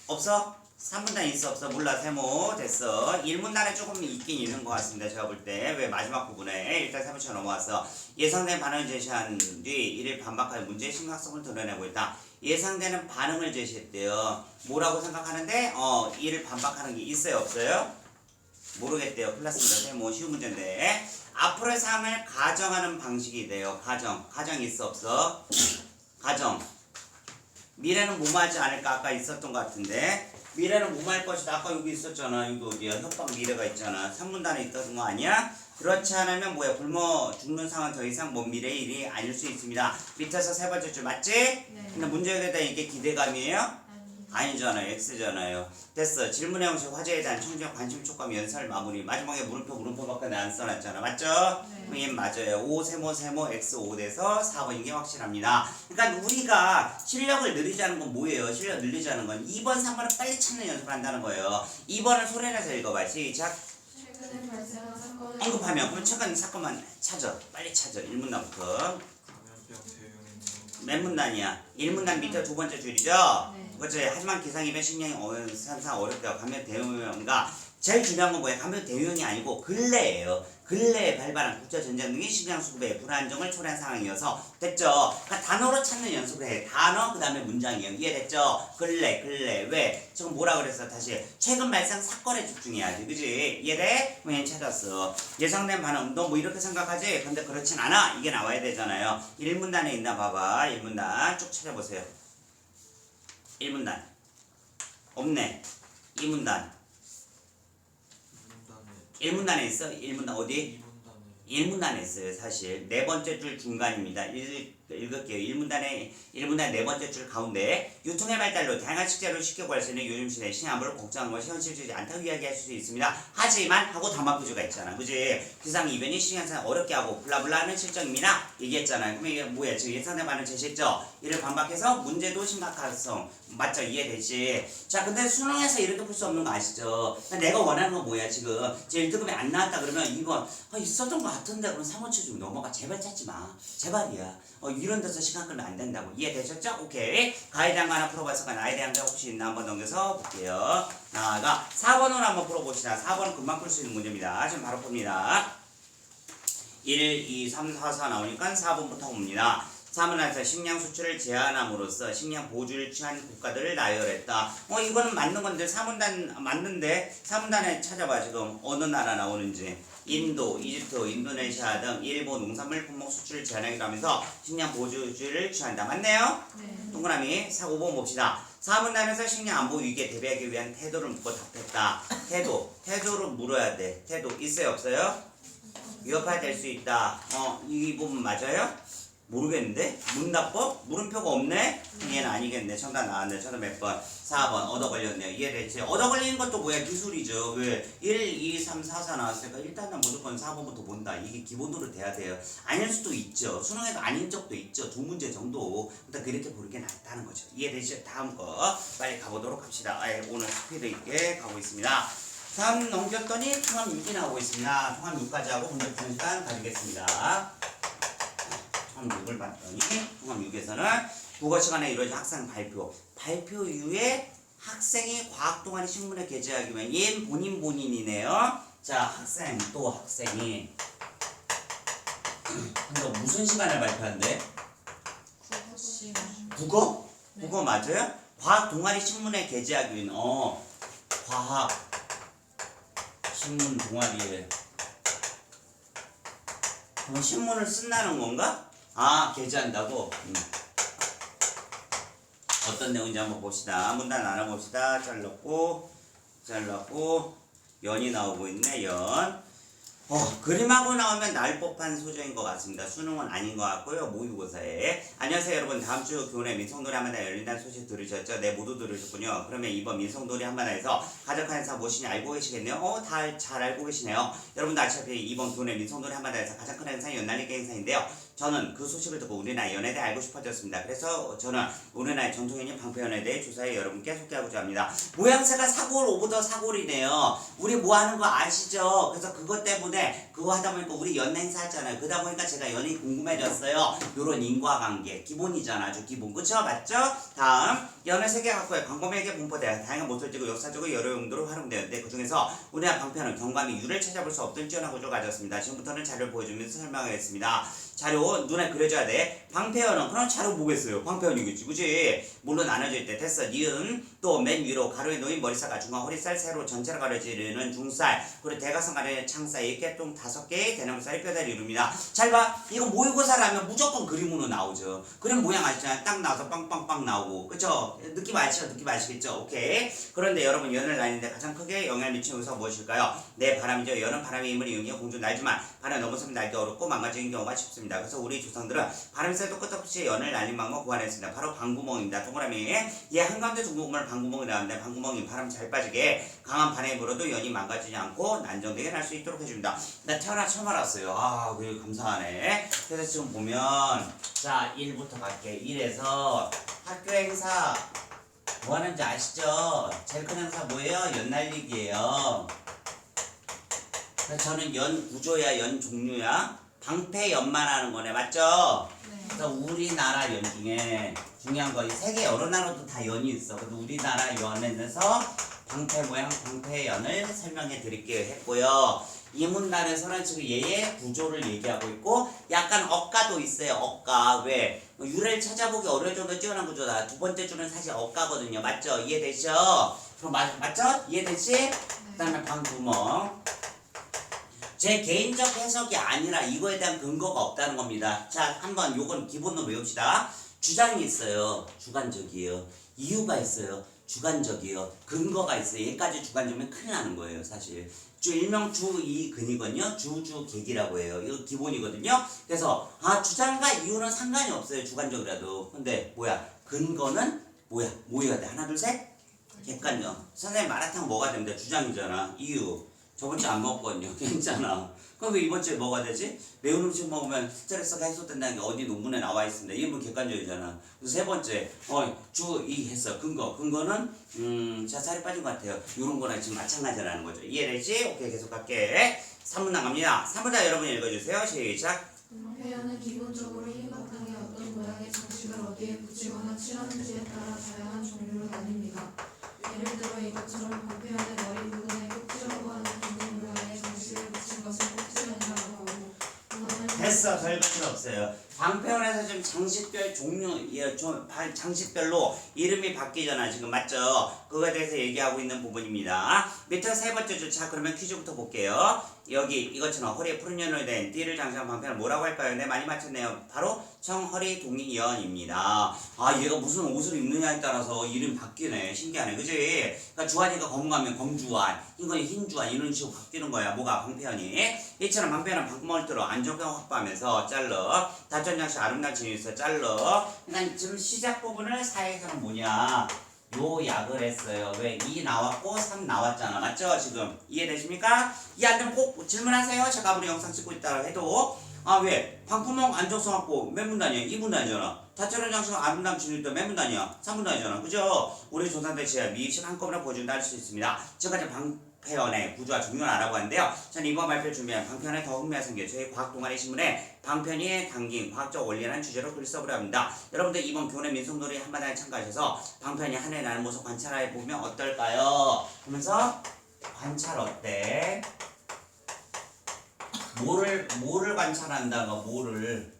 없어? 3분단 있어 없어 몰라 세모 됐어. 1문단에 조금 있긴 있는 것 같습니다. 제가 볼 때. 왜 마지막 부분에 일단 3부터 넘어와서 예상된 반응을 제시한 뒤 이를 반박하여 문제의 심각성을 드러내고 있다. 예상되는 반응을 제시했대요. 뭐라고 생각하는데 이를 반박하는 게 있어요 없어요? 모르겠대요. 큰일 났습니다. 세모 쉬운 문제인데 앞으로의 삶을 가정하는 방식이 돼요. 가정 있어 없어? 가정 미래는 뭐하지 않을까 아까 있었던 것 같은데 미래는 뭐할 것이다. 아까 여기 있었잖아. 여기 어디야? 협박 미래가 있잖아. 3분단에 있던 거 아니야? 그렇지 않으면 뭐야? 굶어 죽는 상황 더 이상 먼 미래의 일이 아닐 수 있습니다. 밑에서 세 번째 줄 맞지? 네. 근데 문제에 대한 이게 기대감이에요? 아니. 아니잖아요. X잖아요. 됐어. 질문의 형식 화제에 대한 청정 관심 촉감 연설 마무리. 마지막에 물음표밖에 안 써놨잖아. 맞죠? 네. 그럼 얘 맞아요. 5 세모 X 5 돼서 4번인 게 확실합니다. 그러니까 우리가 실력을 늘리자는 건 뭐예요? 실력 늘리자는 건 2번, 3번을 빨리 찾는 연습을 한다는 거예요. 2번을 소리내서 읽어봐. 시작. 최근에 발생한 사건을 언급하면 그럼 최근 사건만 찾아. 빨리 찾아. 1문단부터. 감염병 대응인 몇 문단이야? 1문단 밑에 두 번째 줄이죠? 네. 그렇지. 하지만 기상이변 식량이 항상 어렵다. 감염 대응인가 제일 중요한 건 뭐야? 감염 대응이 아니고 근래예요. 근래에 발발한 국제전쟁 등이 식량 수급에 불안정을 초래한 상황이어서 됐죠? 그러니까 단어로 찾는 연습을 해. 단어 그 다음에 문장이에요. 이해됐죠? 근래 왜? 지금 뭐라 그랬어? 다시 최근 발생 사건에 집중해야지. 그지? 이해돼? 그냥 찾았어. 예상된 반응 너 뭐 이렇게 생각하지? 근데 그렇진 않아. 이게 나와야 되잖아요. 1문단에 있나 봐봐. 1문단 쭉 찾아보세요. 1문단 없네. 2문단 1문단에 있어? 1문단 어디? 1문단에 있어요. 사실 네 번째 줄 중간입니다. 읽을게요. 1문단의 네 번째 줄 가운데 유통의 발달로 다양한 식재료를 쉽게 구할 수 있는 요즘 시대 신화물을 걱정하는 것이 현실적이지 않다고 이야기할 수 있습니다. 하지만 하고 담화표주가 있잖아. 그지? 기상이변이 시행상 어렵게 하고 블라블라는 실정입니다. 얘기했잖아요. 그럼 이게 뭐야? 지금 예상된 반응 제시했죠? 이를 반박해서 문제도 심각성 맞죠? 이해되지? 자 근데 수능에서 이렇게 풀 수 없는 거 아시죠? 내가 원하는 건 뭐야 지금? 제 1등급이 안 나왔다 그러면 2번 있었던 거 같은데 그럼 3번 쳐주면 넘어가. 제발 찾지 마. 제발이야. 이런 데서 시간 끌면 안 된다고. 이해되셨죠? 오케이. 가에 대한 거 하나 풀어봤을까? 나에 대한 거 혹시 있나 한번 넘겨서 볼게요. 나가 4번으로 한번 풀어봅시다. 4번은 금방 풀 수 있는 문제입니다. 지금 바로 풉니다. 1, 2, 3, 4, 4 나오니까 4번부터 봅니다. 3은에서 식량 수출을 제한함으로써 식량 보조를 취한 국가들을 나열했다. 이거는 맞는 건데 3문단 맞는데 3문단에 찾아봐. 지금 어느 나라 나오는지. 인도, 이집트, 인도네시아 등 일본 농산물 품목 수출을 제한하기도 하면서 식량 보조주를 취한다. 맞네요? 네. 동그라미 5번 봅시다. 4문단에서 식량 안보 위기에 대비하기 위한 태도를 묻고 답했다. 태도를 물어야 돼. 태도 있어요 없어요? 위협할 수 있다. 이 부분 맞아요? 모르겠는데? 문답법? 물음표가 없네? 얘는 아니겠네. 정답 나왔네. 정답 몇 번? 4번. 얻어 걸렸네요. 이해됐지? 얻어 걸리는 것도 뭐야? 기술이죠. 왜? 1, 2, 3, 4, 4 나왔으니까 일단은 무조건 4번부터 본다. 이게 기본으로 돼야 돼요. 아닐 수도 있죠. 수능에도 아닌 적도 있죠. 두 문제 정도. 일단 그렇게 보는 게 낫다는 거죠. 이해되시죠? 다음 거. 빨리 가보도록 합시다. 오늘 스피드 있게 가고 있습니다. 3 넘겼더니 통합 6이 나오고 있습니다. 통합 6까지 하고 문제 푸는 시간 가지겠습니다. 통합 6을 봤더니 통합 6에서는 국어 시간에 이루어진 학생 발표 이후에 학생이 과학 동아리 신문에 게재하기 위한 얘는 본인이네요. 자 학생이 근데 무슨 시간에 발표한대? 국어? 네. 국어 맞아요? 과학 동아리 신문에 게재하기 위한 과학 신문 동아리에 그럼 신문을 쓴다는 건가? 게재한다고? 어떤 내용인지 한번 봅시다. 문단 나눠봅시다. 잘랐고 연이 나오고 있네. 연. 그림하고 나오면 나을 법한 소재인 것 같습니다. 수능은 아닌 것 같고요. 모의고사에. 안녕하세요 여러분. 다음 주 교내 민속놀이 한마다 열린다는 소식 들으셨죠? 네 모두 들으셨군요. 그러면 이번 민속놀이 한마다에서 가족한 행사 무엇인지 알고 계시겠네요? 다 잘 알고 계시네요. 여러분도 아시다시피 이번 교내 민속놀이 한마다에서 가장 큰 행사는 연날리기 행사인데요. 저는 그 소식을 듣고 우리나라 연에 대해 알고 싶어졌습니다. 그래서 저는 우리나라의 전통연인 방패연에 대해 조사해 여러분께 소개하고자 합니다. 모양새가 사골 오브더 사골이네요. 우리 뭐 하는 거 아시죠? 그래서 그것 때문에 그거 하다 보니까 우리 연 행사 했잖아요. 그러다 보니까 제가 연이 궁금해졌어요. 요런 인과관계 기본이잖아. 아주 기본. 그쵸? 맞죠? 다음 연의 세계 갖고의 광범위하게 분포되어 다양한 모설지고 역사적으로 여러 용도로 활용되는데 그중에서 우리나라 방패는 경감이 유를 찾아볼 수 없던 뛰어난 구조를 가졌습니다. 지금부터는 자료를 보여주면서 설명하겠습니다. 자료 눈에 그려줘야 돼. 방패연은 그럼 자료 보겠어요. 방패연이겠지, 그지? 물로 나눠질 때 됐어. 니은 또 맨 위로 가로에 놓인 머리살과 중간 허리살 세로 전체를 가려지는 중살 그리고 대각선 가려는 창살 이렇게 똥 5개의 대나무살이 뼈다리를 이룹니다. 잘 봐. 이거 모의고사라면 무조건 그림으로 나오죠. 그림 모양 아시잖아요. 딱 나와서 빵빵빵 나오고, 그쵸? 느낌 아시죠? 느낌 아시겠죠? 오케이. 그런데 여러분 연을 나뉘는데 가장 크게 영향을 미치는 요소가 무엇일까요? 네, 바람이죠. 연은 바람의 힘을 이용해 공중 날지만 바람 넘어서면 날기 어렵고 망가지는 경우가 쉽습니다. 그래서 우리 조상들은 바람이 쐴도 끝없이 연을 날린 방법 구하냈습니다. 바로 방구멍입니다. 동그라미 얘 한가운데 둥근구멍을 방구멍이라고 하는데 방구멍이 바람 잘 빠지게 강한 바람이 불어도 연이 망가지지 않고 안정되게 날 수 있도록 해줍니다. 나 태어나 처음 알았어요. 아, 그래 감사하네. 그래서 지금 보면 자 1부터 갈게. 1에서 학교 행사 뭐 하는지 아시죠? 제일 큰 행사 뭐예요? 연 날리기예요. 저는 연 구조야, 연 종류야. 방패 연만 하는 거네, 맞죠? 네. 그래서 우리나라 연 중에 중요한 거, 세계 여러 나라도 다 연이 있어. 그래서 우리나라 연에서 방패 모양, 방패 연을 설명해 드릴게요 했고요. 이 문단에서는 지금 얘의 구조를 얘기하고 있고, 약간 억가도 있어요. 억가. 왜? 유래를 찾아보기 어려울 정도 뛰어난 구조다. 두 번째 줄은 사실 억가거든요. 맞죠? 이해되시죠? 그럼 맞죠? 이해되시? 그 다음에 방구멍. 제 개인적 해석이 아니라 이거에 대한 근거가 없다는 겁니다. 자, 한번 요건 기본으로 외웁시다. 주장이 있어요. 주관적이에요. 이유가 있어요. 주관적이에요. 근거가 있어요. 얘까지 주관적이면 큰일 나는 거예요, 사실. 일명 주이근이거든요. 주객이라고 해요. 이거 기본이거든요. 그래서 주장과 이유는 상관이 없어요. 주관적이라도. 근데 뭐야? 근거는 뭐야? 뭐여야 돼? 하나, 둘, 셋? 객관적. 선생님 마라탕 뭐가 됩니다. 주장이잖아. 이유. 저번 주에 안 먹었거든요. 괜찮아. 그럼 왜 이번 주에 먹어야 되지? 매운 음식 먹으면 스트레스가 해소된다는 게 어디 논문에 나와 있습니다. 이게 뭐 객관적이잖아. 그래서 세 번째, 주의 했어. 근거는, 자, 살이 빠진 것 같아요. 이런 거랑 지금 마찬가지라는 거죠. 이해되지? 오케이, 계속 갈게. 3문 나갑니다. 3문다 여러분 읽어주세요. 시작. 방패연은 기본적으로 흰 바탕에 어떤 모양의 장식을 어디에 붙이거나 칠하는지에 따라 다양한 종류로 나뉩니다. 예를 들어 이것처럼 방패연의 머리 부분에 꼭지라고 하는 둥근 모양의 장식을 붙인 것을 꼭지연이라고 하고 됐어. 별 필요 없어요. 방패원에서 지금 장식별 종류, 장식별로 이름이 바뀌잖아. 지금 맞죠? 그거에 대해서 얘기하고 있는 부분입니다. 밑에 세 번째 줄. 자, 그러면 퀴즈부터 볼게요. 여기 이것처럼 허리에 푸른 연으로 된 띠를 장식한 방패는 뭐라고 할까요? 네, 많이 맞췄네요. 바로 청허리 동이연입니다. 얘가 무슨 옷을 입느냐에 따라서 이름이 바뀌네. 신기하네. 그지? 그러니까 주한이가 검가면 검주한, 이건 흰주한 이런 식으로 바뀌는 거야. 뭐가 방패연이. 이처럼 방패연은 방구멍을 뚫어 안정성 확보하면서 잘라. 단전장식 아름다운 진위에서 잘라. 그러니까 지금 시작 부분을 사회에서는 뭐냐? 요약을 했어요. 왜? 2 나왔고 3 나왔잖아. 맞죠? 지금 이해되십니까? 이 안 되면 꼭 질문하세요. 제가 아무리 영상 찍고 있다 해도. 왜? 방구멍 안정성 확보 몇 문단이야? 2문단이잖아. 다처럼 장식 아름다운 진위도 몇 문단이야? 3문단이잖아. 그죠? 우리 조상들 제가 미식 한꺼번에 보여준다 할 수 있습니다. 지금까지 방패연의 구조와 종류를 알아보았는데요. 저는 이번 발표를 준비한 방패연에 더 흥미가 생겨 저희 과학 동아리 신문에 방편이 담긴 과학적 원리라는 주제로 글을 써보려 합니다. 여러분들 이번 교내 민속놀이 한마당에 참가하셔서 방편이 하늘에 나는 모습 관찰해 보면 어떨까요? 그러면서 관찰 어때? 뭐를 관찰한다가 뭐를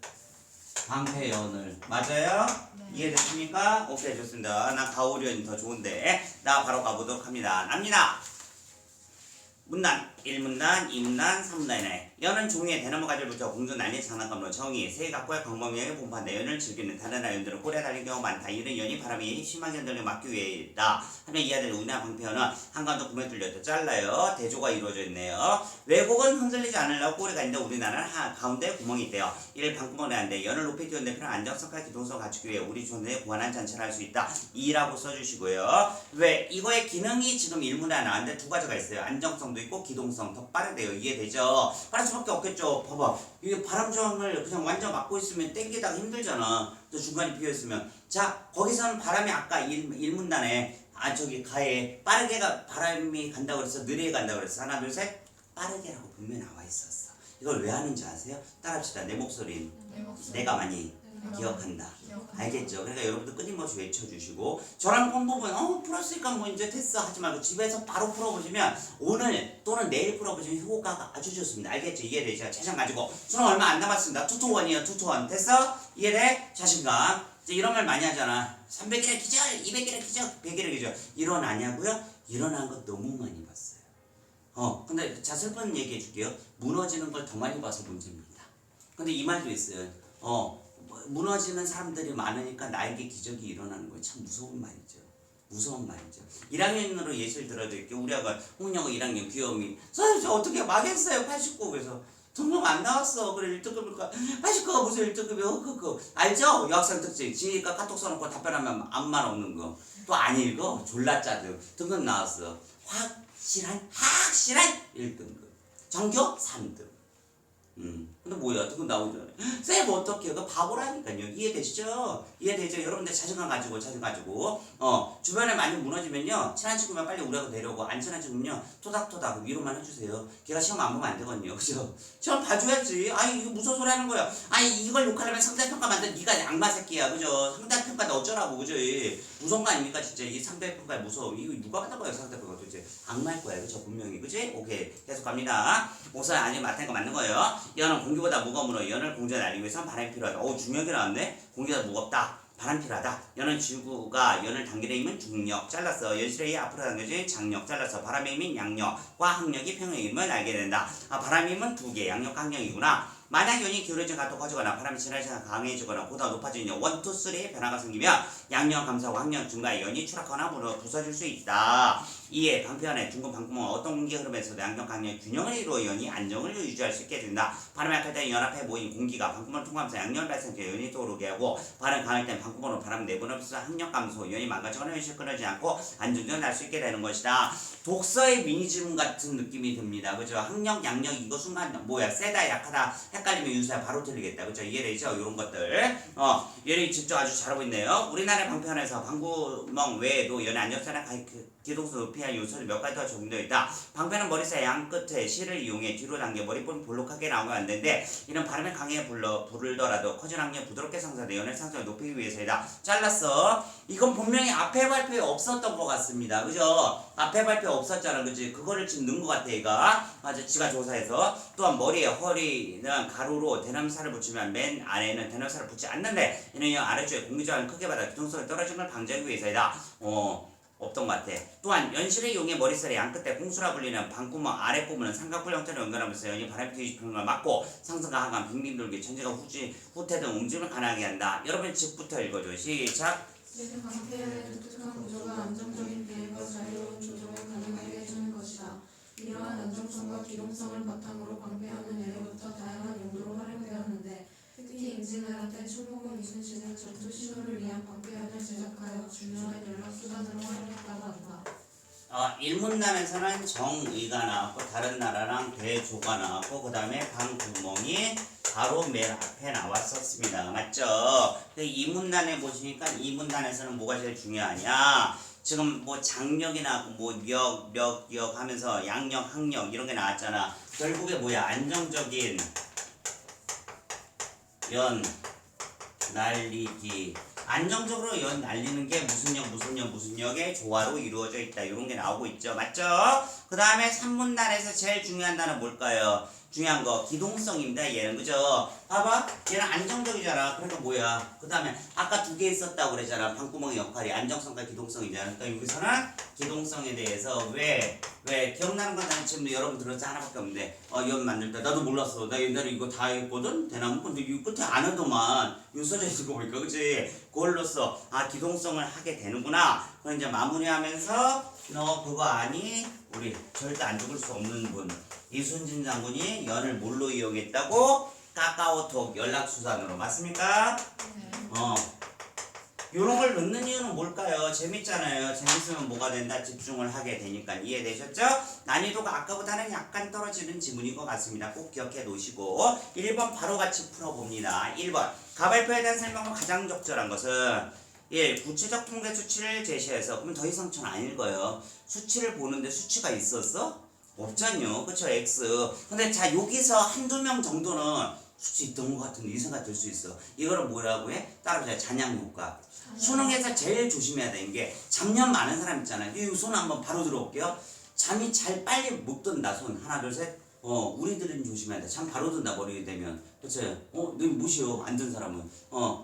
방패연을 맞아요? 네. 이해되십니까? 오케이 좋습니다. 나 가오리언이 더 좋은데 나 바로 가보도록 합니다. 납니다. 문단 1문단, 2문단, 3문단이네. 연은 종이에 대나무 가지를 붙여 공중 난리 장난감으로 정의, 세각과 광범위하게 분포한 연을 즐기는 다른 연들은 꼴에 달린 경우가 많다. 이런 연이 바람이 심하게 흔들려 막기 위해이다. 하면 이해야 되는 우리나라 방패연은 한가운데 구멍이 뚫려 잘라요. 대조가 이루어져 있네요. 외국은 흔들리지 않으려고 꼬리가 있는데 우리나라는 가운데 구멍이 있대요. 이를 방구멍을 내는데 연을 높이 띄우는 데 필요한 안정성과 기동성을 갖추기 위해 우리 조선에 고안한 잔치를 할 수 있다. 2라고 써주시고요. 왜? 이거의 기능이 지금 1문에 나왔는데 두 가지가 있어요. 안정성도 있고 기동 기동성 더 빠르대요. 이해되죠? 빠를 수밖에 없겠죠. 봐봐. 이게 바람 저항을 그냥 완전 막고 있으면 땡기다가 힘들잖아. 또 중간에 비어 있으면. 자, 거기서는 바람이 아까 일문단에 저기 가에 빠르게가 바람이 간다고 그랬어. 느리게 간다고 그랬어. 하나 둘 셋. 빠르게라고 분명히 나와 있었어. 이걸 왜 하는지 아세요? 따라합시다. 내 목소리는 내가 많이 기억한다. 알겠죠? 그러니까 여러분들 끊임없이 외쳐주시고 저랑 본 풀었으니까 뭐 이제 됐어 하지 말고 집에서 바로 풀어보시면 오늘 또는 내일 풀어보시면 효과가 아주 좋습니다. 알겠죠? 이해되죠? 자신 가지고 수능 얼마 안 남았습니다. 투투원이에요. 투투원 됐어? 이해돼? 자신감. 이제 이런 말 많이 하잖아. 300일의 기절, 200일의 기절, 100일의 기절. 일어나냐고요? 일어난 거 너무 많이 봤어요. 근데 자 슬픈 얘기 해줄게요. 무너지는 걸 더 많이 봐서 문제입니다. 근데 이 말도 있어요. 무너지는 사람들이 많으니까 나에게 기적이 일어나는 거예요. 참 무서운 말이죠. 무서운 말이죠. 1학년으로 예시를 들어드릴게요. 우리 아가 홍영호 1학년 귀여움이 선생님 저 어떻게 망했어요 89 그래서 등록 안 나왔어. 그래 1등급일까 89가 무슨 1등급이야 알죠? 여학생 특징 지니까 카톡 써놓고 답변하면 아무 말 없는 거 또 안 읽어 졸라 짜증 등급 나왔어. 확실한 1등급 전교 3등. 근데 뭐야 등급 나오기 전에 쌤 어떡해 그 바보라니까요. 이해되시죠? 이해되죠? 여러분들 자신감 가지고 주변에 많이 무너지면요 친한 친구면 빨리 우리하고 내려오고 안 친한 친구면요 토닥토닥 위로만 해주세요. 걔가 시험 안 보면 안 되거든요. 그죠? 시험 봐줘야지. 아이 이거 무슨 소리 하는 거야. 아이 이걸 욕하려면 상대평가 만든 네가 악마 새끼야. 그죠? 상대평가도 어쩌라고. 그죠? 무서운 거 아닙니까 진짜 이 상대평가에 무서워. 이거 누가 받는 거야 상대평가 도대체. 악마일 거야. 그죠? 분명히. 그지? 오케이 계속 갑니다. 목소리 아니면 맞는 거 맞는 거예요. 연은 공기보다 무거움으로 연을 공중에 날리기 위해선 바람이 필요하다. 중요한 게 나왔네. 공기보다 무겁다. 바람 필요하다. 연은 지구가 연을 당기는 힘은 중력 잘랐어. 연실의 앞으로 당겨진 장력 잘랐어. 바람의 힘인 양력과 항력이 평행의 힘을 알게 된다. 바람의 힘은 2개, 양력과 항력이구나. 만약 연이 기울어진 가도 커지거나 바람이 지날 시간 강해지거나 보다 높아지는 1, 2, 3의 변화가 생기면 양력 감소하고 항력 증가에 연이 추락하거나 부서질 수 있다. 이에 방패안에 둥근 방구멍은 어떤 공기 흐름에서도 양력 강력 균형을 이루어 연이 안정을 유지할 수 있게 된다. 바람이 약할 때 연 앞에 모인 공기가 방구멍을 통과하면서 양력을 발생시켜 연이 떠오르게 하고 바람이 강할 때 방구멍으로 바람 내보내면서 항력 감소, 연이 망가지거나 연이 끊어지지 않고 안정적으로 날 수 있게 되는 것이다. 독서의 미니즘 같은 느낌이 듭니다. 그죠? 항력, 양력 이거 순간 뭐야 세다 약하다 헷갈리면 유사야 바로 틀리겠다. 그죠? 이해되죠? 이런 것들. 얘를 직접 아주 잘하고 있네요. 우리나라의 방편에서 방구멍 외에도 연의 안정성이나 기동성 높이할 요소를 몇 가지 더 적용되어 있다. 방편은 머리 사이 양 끝에 실을 이용해 뒤로 당겨 머리부분 볼록하게 나오면 안 되는데 이는 바람에 강하게 불더라도 커진 항력 부드럽게 상승돼 연의 상승을 높이기 위해서이다. 잘랐어. 이건 분명히 앞에 발표에 없었던 것 같습니다. 그죠? 앞에 발표 없었잖아. 그지? 그거를 지금 넣은 것 같아 얘가. 맞아. 지가 조사해서. 또한 머리에 허리는 가루로 대나무살을 붙이면 맨 안에는 대나무살을 붙지 않는데 이는 아래쪽에 공기저항을 크게 받아 기동성이 떨어지는 걸 방지하기 위해서이다. 없던 것 같아. 또한 연실을 이용해 머리살의 양끝에 홍수라 불리는 방구멍 아래 부분은 삼각뿔 형태로 연결하면서 연이 바람이 뒤집히는 걸 막고 상승과 하강, 빙빙 돌기, 천지가 후퇴 등 움직임을 가능하게 한다. 여러분 즉부터 읽어줘. 시작. 방패의 독특한 구조가 안정적인 비행과 자유로운 조종을 가능하게 해주는 것이다. 이러한 안정성과 기동성을 바탕으로 방패하는 예로부터 다양한 용도로 활용되었는데 특히 임진왜란 때 충무공 이순신은 전투 신호를 위한 방패안을 제작하여 중요한 연락수단으로 활용했다고 한다. 일문단에서는 정의가 나왔고 다른 나라랑 대조가 나왔고 그 다음에 방구멍이 바로 맨 앞에 나왔었습니다. 맞죠? 이문단에 보시니까 이문단에서는 뭐가 제일 중요하냐? 지금 뭐 장력이나 뭐 력 하면서 양력, 항력 이런 게 나왔잖아. 결국에 뭐야? 안정적인 연 날리기. 안정적으로 연 날리는 게 무슨 역의 조화로 이루어져 있다. 이런 게 나오고 있죠. 맞죠? 그 다음에 산문단에서 제일 중요한 단어는 뭘까요? 중요한 거 기동성입니다. 얘는 그죠? 봐봐 얘는 안정적이잖아. 그러니까 뭐야? 그 다음에 아까 2개 있었다고 그랬잖아. 방구멍의 역할이 안정성과 기동성이잖아. 그러니까 여기서는 기동성에 대해서 왜 기억나는 건 지금 여러분 들었지 하나밖에 없는데 연 만들 때 나도 몰랐어. 나 옛날에 이거 다 했거든. 대나무 근데 이 끝에 안 하더만 요 써져 있는 거 보니까 그치? 그걸로써 기동성을 하게 되는구나. 그럼 이제 마무리하면서 너 그거 아니? 우리 절대 안 죽을 수 없는 분 이순신 장군이 연을 뭘로 이용했다고? 카카오톡 연락수단으로. 맞습니까? 네. 이런 걸 넣는 이유는 뭘까요? 재밌잖아요. 재밌으면 뭐가 된다? 집중을 하게 되니까. 이해되셨죠? 난이도가 아까보다는 약간 떨어지는 지문인 것 같습니다. 꼭 기억해 놓으시고 1번 바로 같이 풀어봅니다. 1번 가발표에 대한 설명은 가장 적절한 것은 1. 구체적 통계 수치를 제시해서 그럼 더 이상 전 안 읽어요. 수치를 보는데 수치가 있었어? 없잖요. 그쵸? X. 근데 자 여기서 한두 명 정도는 수치 있던 것 같은데 이 생각 들 수 있어. 이거를 뭐라고 해? 따라보자. 잔향 효과. 수능에서 제일 조심해야 되는 게 잡념 많은 사람 있잖아요. 이 손 한번 바로 들어올게요. 잠이 잘 빨리 못 든다. 손 하나 둘 셋. 우리들은 조심해야 돼. 잠 바로 든다 머리 되면. 그치? 너 무시요. 안 든 사람은.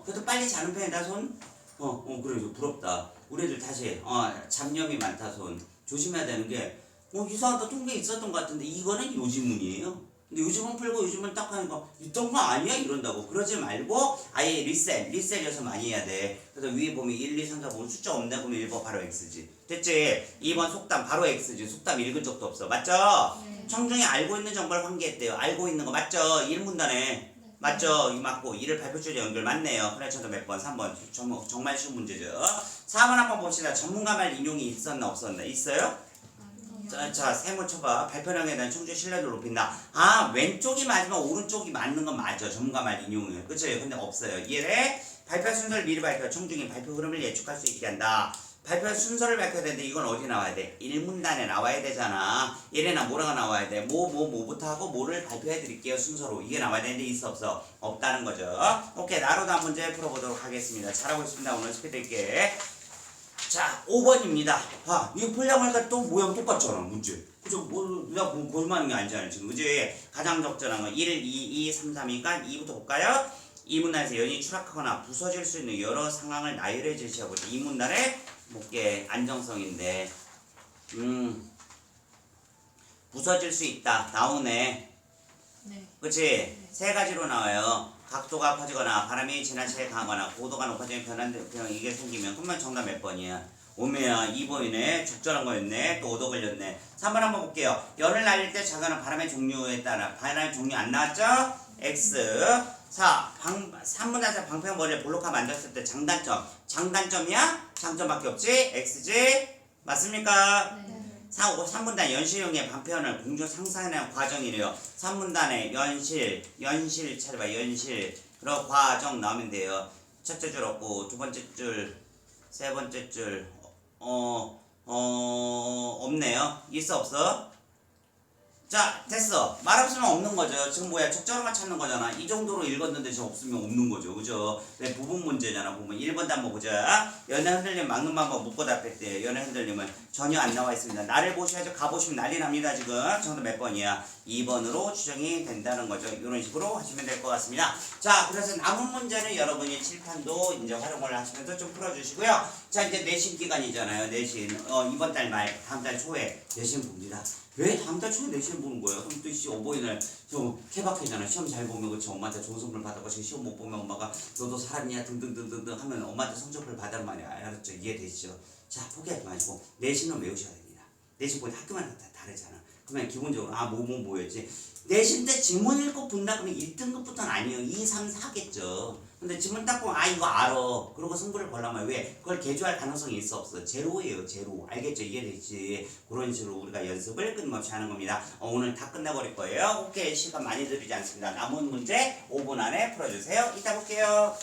그래도 빨리 자는 편이다 손. 그래 부럽다. 우리들 다시 잡념이 많다 손. 조심해야 되는 게 이상하다 통계 있었던 것 같은데 이거는 요지문이에요. 근데 요즘은 풀고 요즘은 딱 하니까 있던 거 아니야 이런다고. 그러지 말고 아예 리셋이어서 많이 해야 돼. 그래서 위에 보면 1, 2, 3, 4 보면 숫자 없네. 그러면 1번 바로 X지. 됐지? 2번 속담 바로 X지. 속담 읽은 적도 없어. 맞죠? 네. 청중이 알고 있는 정보를 환기했대요. 알고 있는 거 맞죠? 1문단에 맞죠? 이 맞고 2를 발표줄에 연결 맞네요. 그래 저도 몇 번? 3번. 정말 쉬운 문제죠. 4번 한번 봅시다. 전문가 말 인용이 있었나 없었나? 있어요? 자, 세모 쳐봐. 발표량에 대한 청주의 신뢰도를 높인다. 왼쪽이 맞으면 오른쪽이 맞는 건 맞아. 전문가 말 인용은. 그치? 근데 없어요. 이해돼? 발표 순서를 미리 발표. 청중이 발표 흐름을 예측할 수 있게 한다. 발표 순서를 밝혀야 되는데 이건 어디 나와야 돼? 1문단에 나와야 되잖아. 얘네나 뭐라가 나와야 돼? 뭐부터 하고 뭐를 발표해 드릴게요. 순서로. 이게 나와야 되는데 있어 없어? 없다는 거죠. 오케이. 나로 다음 문제 풀어보도록 하겠습니다. 잘하고 있습니다. 오늘 스피드 있게. 자, 5번입니다. 이거 풀려고 하니까 또 모양 똑같잖아, 문제. 그죠? 내가 고민하는 게 아니잖아요, 지금. 그지? 가장 적절한 거 1, 2, 2, 3, 3이니까 2부터 볼까요? 이 문단에서 연이 추락하거나 부서질 수 있는 여러 상황을 나열해 제시하고 있다. 이 문단의 목계 안정성인데, 부서질 수 있다. 나오네. 네. 그치? 세 가지로 나와요. 각도가 커지거나 바람이 지나치게 강하거나 고도가 높아지는 변화 이게 생기면 그러면 정답 몇 번이야? 오메야 2번이네. 적절한 거였네. 또 오도 걸렸네. 3번 한번 볼게요. 열을 날릴 때 작용하는 바람의 종류에 따라 바람의 종류 안 나왔죠? X. 4. 3분의 방패 머리를 볼록하게 만졌을 때 장단점. 장단점이야? 장점밖에 없지? X지? 맞습니까? 네. 3분단 연실용의 반편을 공중 상상하는 과정이래요. 3분단에 연실 찾아봐. 연실 그런 과정 나오면 돼요. 첫째 줄 없고 두 번째 줄, 세 번째 줄 없네요. 있어 없어? 자 됐어. 말 없으면 없는 거죠. 지금 뭐야 적절한 걸 찾는 거잖아. 이 정도로 읽었는데 지금 없으면 없는 거죠. 그죠? 네, 부분 문제잖아. 보면 1번도 한번 보자. 연애 흔들림 막는 방법 묻고 답했대요. 연애 흔들림은 전혀 안 나와 있습니다. 나를 보셔야죠. 가보시면 난리 납니다. 지금 정답 몇 번이야? 2번으로 추정이 된다는 거죠. 이런 식으로 하시면 될 것 같습니다. 자 그래서 남은 문제는 여러분이 칠판도 이제 활용을 하시면서 좀 풀어주시고요. 자 이제 내신 기간이잖아요. 내신 이번 달 말 다음 달 초에 내신 봅니다. 왜 다음 달 초에 내신 보는 거예요? 그럼 또 어버이날 좀 케바케잖아. 시험 잘 보면 그치 엄마한테 좋은 선물 받았고 지금 시험 못 보면 엄마가 너도 사람이야 등등등등등 하면 엄마한테 성적표를 받을 말이야. 알았죠? 이해되시죠? 자 포기하지 마시고 내신은 외우셔야 됩니다. 내신 보니 학교마다 다 다르잖아. 그러면 기본적으로 뭐였지? 내신 때 지문 읽고 본다 그러면 1등급부터는 아니에요. 2, 3, 4겠죠. 근데 지문 딱 보면 이거 알아. 그러고 승부를 걸라면 왜? 그걸 개조할 가능성이 있어 없어? 제로예요. 제로. 알겠죠? 이해되지? 그런 식으로 우리가 연습을 끊임없이 하는 겁니다. 오늘 다 끝내버릴 거예요. 오케이. 시간 많이 들이지 않습니다. 남은 문제 5분 안에 풀어주세요. 이따 볼게요.